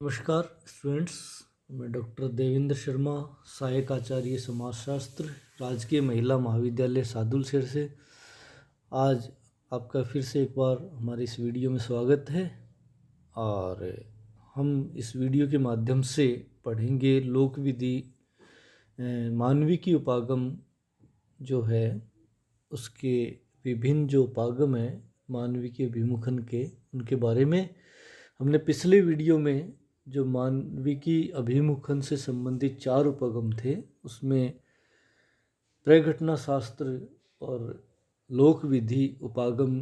नमस्कार स्टूडेंट्स। मैं डॉक्टर देवेंद्र शर्मा, सहायक आचार्य समाजशास्त्र, राजकीय महिला महाविद्यालय सादुलशहर से आज आपका फिर से एक बार हमारे इस वीडियो में स्वागत है। और हम इस वीडियो के माध्यम से पढ़ेंगे लोक विधि मानविकी उपागम जो है उसके विभिन्न जो उपागम हैं मानविकी अभिमुखन के, उनके बारे में। हमने पिछले वीडियो में जो मानविकी अभिमुखन से संबंधित 4 उपागम थे उसमें प्रघटना शास्त्र और लोक विधि उपागम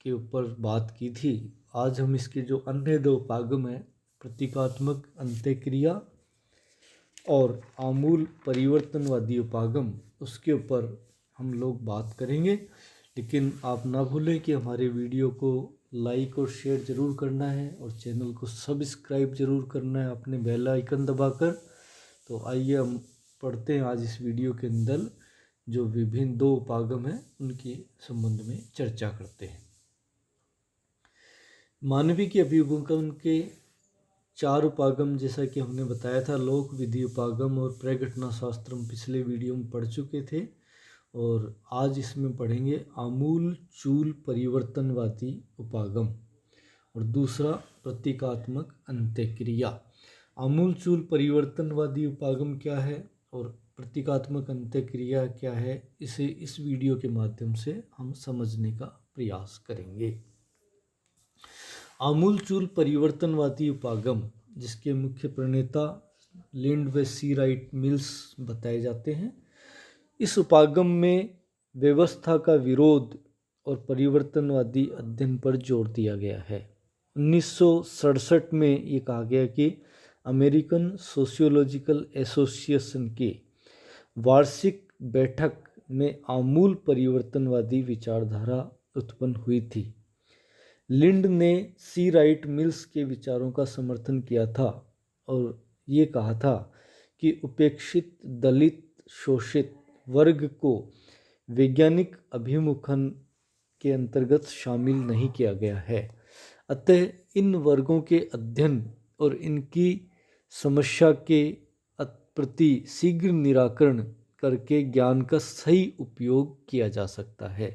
के ऊपर बात की थी। आज हम इसके जो अन्य 2 उपागम हैं, प्रतीकात्मक अंत्यक्रिया और आमूल परिवर्तनवादी उपागम, उसके ऊपर हम लोग बात करेंगे। लेकिन आप ना भूलें कि हमारे वीडियो को लाइक और शेयर ज़रूर करना है और चैनल को सब्सक्राइब ज़रूर करना है अपने बेल आइकन दबाकर। तो आइए हम पढ़ते हैं आज इस वीडियो के अंदर जो विभिन्न 2 उपागम हैं उनके संबंध में चर्चा करते हैं। मानविकी अभिमुखन के 4 उपागम, जैसा कि हमने बताया था, लोक विधि उपागम और प्रघटना शास्त्र हम पिछले वीडियो में पढ़ चुके थे और आज इसमें पढ़ेंगे आमूल चूल परिवर्तनवादी उपागम और दूसरा प्रतीकात्मक अंत्यक्रिया। आमूल चूल परिवर्तनवादी उपागम क्या है और प्रतीकात्मक अंत्यक्रिया क्या है, इसे इस वीडियो के माध्यम से हम समझने का प्रयास करेंगे। आमूल चूल परिवर्तनवादी उपागम, जिसके मुख्य प्रणेता लिंड व सी राइट मिल्स बताए जाते हैं। इस उपागम में व्यवस्था का विरोध और परिवर्तनवादी अध्ययन पर जोर दिया गया है। 1967 में ये कहा गया कि अमेरिकन सोशियोलॉजिकल एसोसिएशन की वार्षिक बैठक में आमूल परिवर्तनवादी विचारधारा उत्पन्न हुई थी। लिंड ने सी राइट मिल्स के विचारों का समर्थन किया था और ये कहा था कि उपेक्षित, दलित, शोषित वर्ग को वैज्ञानिक अभिमुखन के अंतर्गत शामिल नहीं किया गया है। अतः इन वर्गों के अध्ययन और इनकी समस्या के प्रति शीघ्र निराकरण करके ज्ञान का सही उपयोग किया जा सकता है।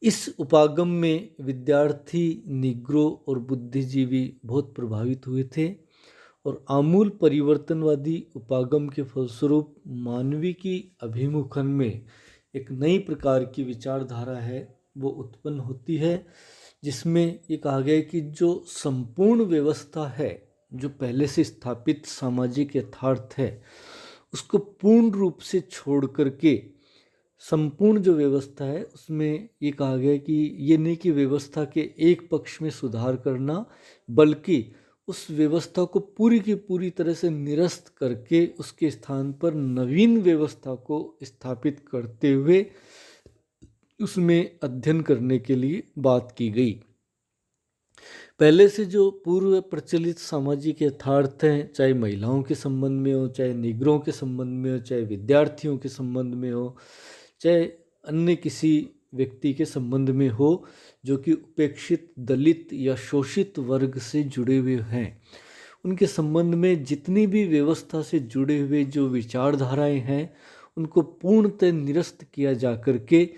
इस उपागम में विद्यार्थी, निग्रो और बुद्धिजीवी बहुत प्रभावित हुए थे और आमूल परिवर्तनवादी उपागम के फलस्वरूप मानविकी अभिमुखन में एक नई प्रकार की विचारधारा है वो उत्पन्न होती है, जिसमें ये कहा गया है कि जो संपूर्ण व्यवस्था है, जो पहले से स्थापित सामाजिक यथार्थ है, उसको पूर्ण रूप से छोड़ करके संपूर्ण जो व्यवस्था है उसमें ये कहा गया है कि ये नहीं कि व्यवस्था के एक पक्ष में सुधार करना, बल्कि उस व्यवस्था को पूरी की पूरी तरह से निरस्त करके उसके स्थान पर नवीन व्यवस्था को स्थापित करते हुए उसमें अध्ययन करने के लिए बात की गई। पहले से जो पूर्व प्रचलित सामाजिक यथार्थ हैं, चाहे महिलाओं के संबंध में हो, चाहे निग्रों के संबंध में हो, चाहे विद्यार्थियों के संबंध में हो, चाहे अन्य किसी व्यक्ति के संबंध में हो जो कि उपेक्षित, दलित या शोषित वर्ग से जुड़े हुए हैं, उनके संबंध में जितनी भी व्यवस्था से जुड़े हुए जो विचारधाराएं हैं उनको पूर्णतः निरस्त किया जा करके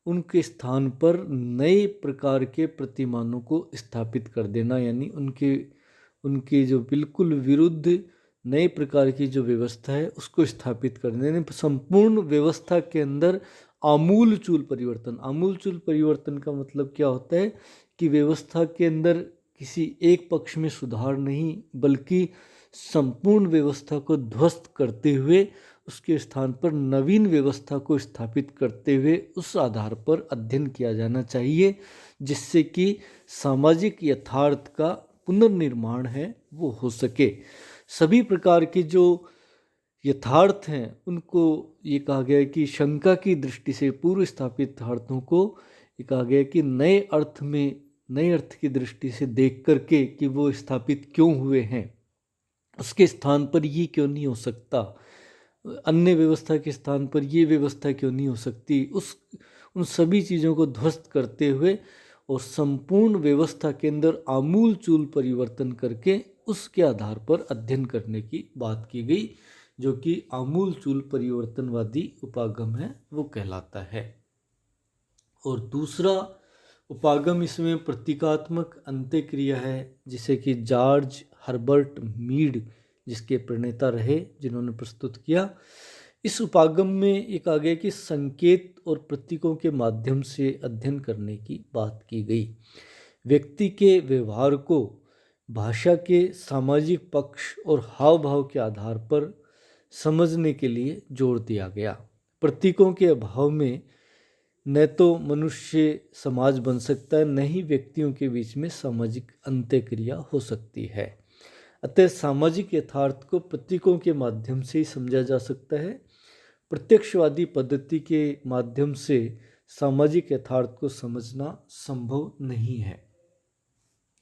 उनके स्थान पर नए प्रकार के प्रतिमानों को स्थापित कर देना, यानी उनके जो बिल्कुल विरुद्ध नए प्रकार की जो व्यवस्था है उसको स्थापित कर देना। संपूर्ण व्यवस्था के अंदर आमूल चूल परिवर्तन। आमूल चूल परिवर्तन का मतलब क्या होता है कि व्यवस्था के अंदर किसी एक पक्ष में सुधार नहीं, बल्कि संपूर्ण व्यवस्था को ध्वस्त करते हुए उसके स्थान पर नवीन व्यवस्था को स्थापित करते हुए उस आधार पर अध्ययन किया जाना चाहिए, जिससे कि सामाजिक यथार्थ का पुनर्निर्माण है वो हो सके। सभी प्रकार के जो यथार्थ हैं उनको ये कहा गया है कि शंका की दृष्टि से पूर्व स्थापित यथार्थों को ये कहा गया है कि नए अर्थ में, नए अर्थ की दृष्टि से देख करके कि वो स्थापित क्यों हुए हैं, उसके स्थान पर ये क्यों नहीं हो सकता, अन्य व्यवस्था के स्थान पर ये व्यवस्था क्यों नहीं हो सकती, उन सभी चीज़ों को ध्वस्त करते हुए और संपूर्ण व्यवस्था के अंदर आमूल चूल परिवर्तन करके उसके आधार पर अध्ययन करने की बात की गई, जो कि आमूल चूल परिवर्तनवादी उपागम है वो कहलाता है। और दूसरा उपागम इसमें प्रतीकात्मक अंत्यक्रिया है, जिसे कि जॉर्ज हर्बर्ट मीड जिसके प्रणेता रहे, जिन्होंने प्रस्तुत किया। इस उपागम में एक आ गया कि संकेत और प्रतीकों के माध्यम से अध्ययन करने की बात की गई। व्यक्ति के व्यवहार को भाषा के सामाजिक पक्ष और हाव भाव के आधार पर समझने के लिए जोर दिया गया। प्रतीकों के अभाव में न तो मनुष्य समाज बन सकता है, न ही व्यक्तियों के बीच में सामाजिक अंत्यक्रिया हो सकती है। अतः सामाजिक यथार्थ को प्रतीकों के माध्यम से ही समझा जा सकता है। प्रत्यक्षवादी पद्धति के माध्यम से सामाजिक यथार्थ को समझना संभव नहीं है।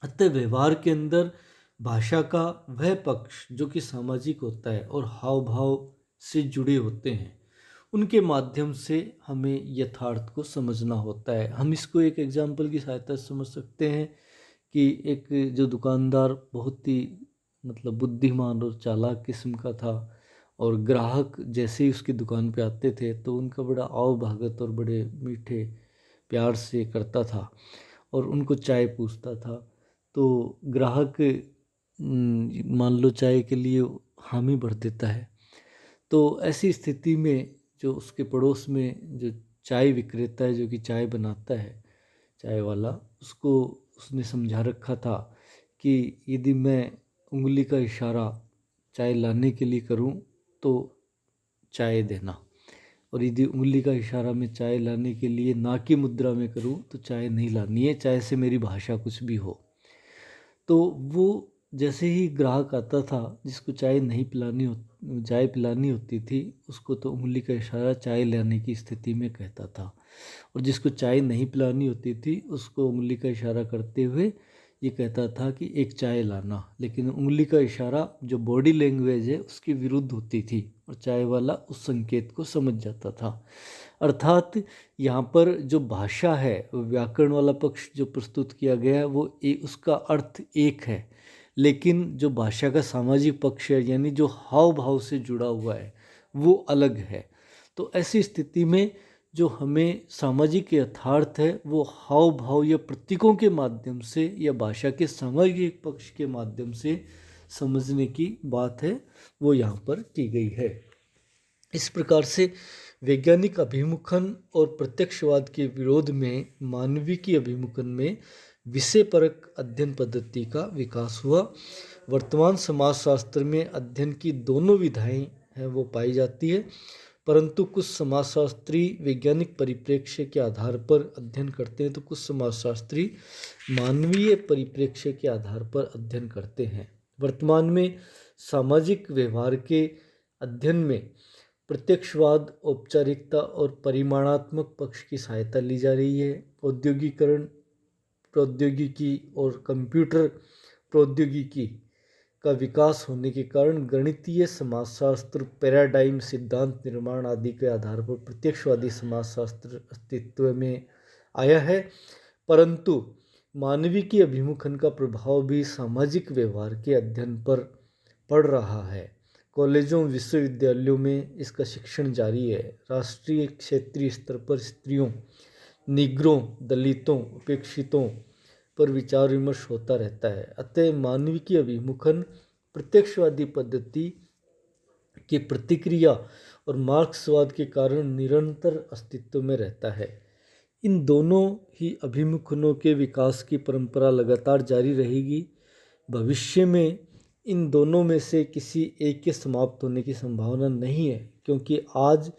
अतः व्यवहार के अंदर भाषा का वह पक्ष जो कि सामाजिक होता है और हाव भाव से जुड़े होते हैं, उनके माध्यम से हमें यथार्थ को समझना होता है। हम इसको एक एग्जाम्पल की सहायता से समझ सकते हैं कि एक जो दुकानदार बहुत ही बुद्धिमान और चालाक किस्म का था, और ग्राहक जैसे ही उसकी दुकान पे आते थे तो उनका बड़ा आव भगत और बड़े मीठे प्यार से करता था और उनको चाय पूछता था। तो ग्राहक मान लो चाय के लिए हामी भर देता है। तो ऐसी स्थिति में जो उसके पड़ोस में जो चाय विक्रेता है, जो कि चाय बनाता है, चाय वाला, उसको उसने समझा रखा था कि यदि मैं उंगली का इशारा चाय लाने के लिए करूं तो चाय देना, और यदि उंगली का इशारा मैं चाय लाने के लिए ना की मुद्रा में करूं तो चाय नहीं लानी है, चाय से मेरी भाषा कुछ भी हो। तो वो जैसे ही ग्राहक आता था जिसको चाय पिलानी होती थी, उसको तो उंगली का इशारा चाय लाने की स्थिति में कहता था, और जिसको चाय नहीं पिलानी होती थी उसको उंगली का इशारा करते हुए ये कहता था कि एक चाय लाना। लेकिन उंगली का इशारा जो बॉडी लैंग्वेज है उसके विरुद्ध होती थी, और चाय वाला उस संकेत को समझ जाता था। अर्थात यहाँ पर जो भाषा है, व्याकरण वाला पक्ष जो प्रस्तुत किया गया है, वो उसका अर्थ एक है, लेकिन जो भाषा का सामाजिक पक्ष है, यानी जो हाव भाव से जुड़ा हुआ है, वो अलग है। तो ऐसी स्थिति में जो हमें सामाजिक यथार्थ है वो हाव भाव या प्रतीकों के माध्यम से या भाषा के सामाजिक पक्ष के माध्यम से समझने की बात है, वो यहाँ पर की गई है। इस प्रकार से वैज्ञानिक अभिमुखन और प्रत्यक्षवाद के विरोध में मानविकी अभिमुखन में विषयपरक अध्ययन पद्धति का विकास हुआ। वर्तमान समाजशास्त्र में अध्ययन की दोनों विधाएं हैं वो पाई जाती है, परंतु कुछ समाजशास्त्री वैज्ञानिक परिप्रेक्ष्य के आधार पर अध्ययन करते हैं, तो कुछ समाजशास्त्री मानवीय परिप्रेक्ष्य के आधार पर अध्ययन करते हैं। वर्तमान में सामाजिक व्यवहार के अध्ययन में प्रत्यक्षवाद, औपचारिकता और परिमाणात्मक पक्ष की सहायता ली जा रही है। औद्योगिकरण, प्रौद्योगिकी और कंप्यूटर प्रौद्योगिकी का विकास होने के कारण गणितीय समाजशास्त्र, पैराडाइम, सिद्धांत निर्माण आदि के आधार पर प्रत्यक्षवादी समाजशास्त्र अस्तित्व में आया है। परंतु मानविकी अभिमुखन का प्रभाव भी सामाजिक व्यवहार के अध्ययन पर पड़ रहा है। कॉलेजों, विश्वविद्यालयों में इसका शिक्षण जारी है। राष्ट्रीय, क्षेत्रीय स्तर पर स्त्रियों, निग्रों, दलितों, उपेक्षितों पर विचार विमर्श होता रहता है। अतः मानविकी अभिमुखन प्रत्यक्षवादी पद्धति की प्रतिक्रिया और मार्क्सवाद के कारण निरंतर अस्तित्व में रहता है। इन दोनों ही अभिमुखनों के विकास की परंपरा लगातार जारी रहेगी। भविष्य में इन दोनों में से किसी एक के समाप्त होने की संभावना नहीं है, क्योंकि आज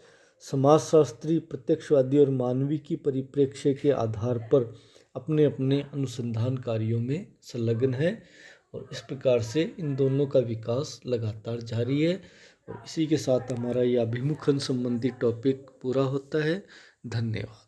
समाजशास्त्री प्रत्यक्षवादी और मानविकी परिप्रेक्ष्य के आधार पर अपने अपने अनुसंधान कार्यों में संलग्न है, और इस प्रकार से इन दोनों का विकास लगातार जारी है। और इसी के साथ हमारा यह अभिमुखन संबंधी टॉपिक पूरा होता है। धन्यवाद।